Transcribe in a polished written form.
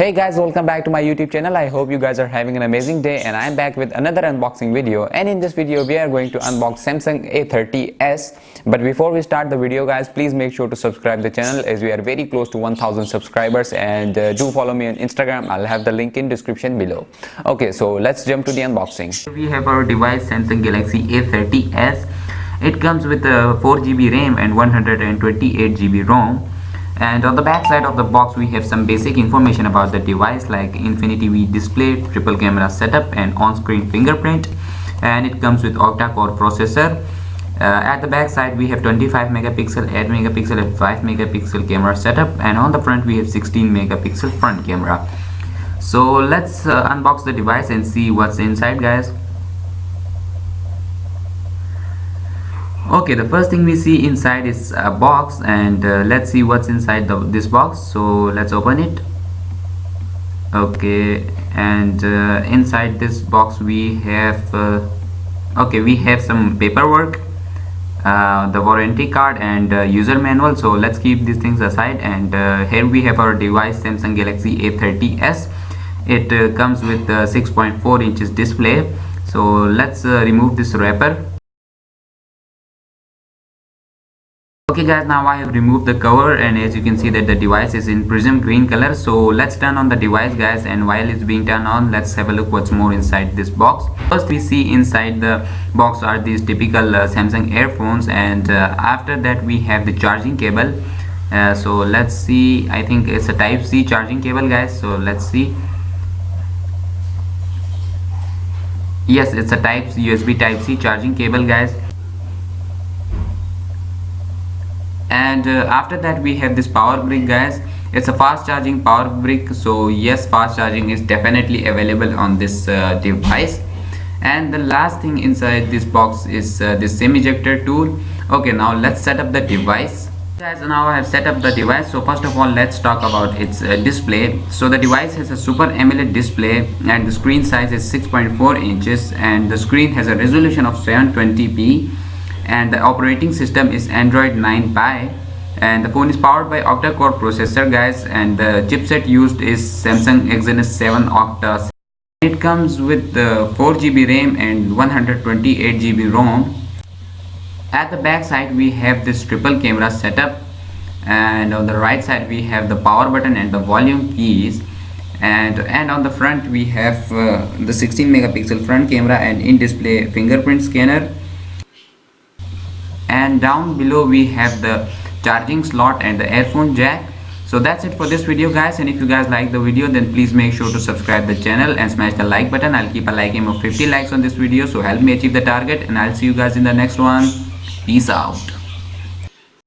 Hey guys, welcome back to my YouTube channel. I hope you guys are having an amazing day, and I'm back with another unboxing video. And in this video we are going to unbox Samsung A30s. But before we start the video guys, please make sure to subscribe the channel as we are very close to 1000 subscribers, and do follow me on Instagram. I'll have the link in description below. Okay, so let's jump to the unboxing. We have our device Samsung Galaxy A30s. It comes with a 4GB RAM and 128GB ROM. And on the back side of the box we have some basic information about the device like Infinity V display, triple camera setup and on-screen fingerprint, and it comes with octa-core processor. At the back side we have 25 megapixel, 8 megapixel and 5 megapixel camera setup, and on the front we have 16 megapixel front camera. So let's unbox the device and see what's inside guys. Okay, the first thing we see inside is a box, and let's see what's inside this box. So let's open it. Okay, and inside this box we have we have some paperwork, the warranty card and user manual. So let's keep these things aside, and here we have our device Samsung Galaxy A30s. It comes with 6.4 inches display. So let's remove this wrapper. Okay guys, now I have removed the cover, and as you can see that the device is in prism green color. So let's turn on the device guys, and while it's being turned on, let's have a look what's more inside this box. First we see inside the box are these typical Samsung earphones, and after that we have the charging cable. So let's see, I think it's a type C charging cable guys. So let's see. Yes, it's a USB type C charging cable guys. And after that we have this power brick guys. It's a fast charging power brick, so yes, fast charging is definitely available on this device. And the last thing inside this box is this SIM ejector tool. Okay, now let's set up the device guys. Now I have set up the device. So first of all, let's talk about its display. So the device has a Super AMOLED display, and the screen size is 6.4 inches, and the screen has a resolution of 720p. And the operating system is Android 9 Pie, and the phone is powered by octa-core processor guys, and the chipset used is Samsung Exynos 7 Octa. It comes with the 4GB RAM and 128GB ROM. At the back side we have this triple camera setup, and on the right side we have the power button and the volume keys, and on the front we have the 16 megapixel front camera and in-display fingerprint scanner. And down below we have the charging slot and the earphone jack. So that's it for this video guys, and if you guys like the video then please make sure to subscribe the channel and smash the like button. I'll keep a like aim of 50 likes on this video, so help me achieve the target, and I'll see you guys in the next one. Peace out.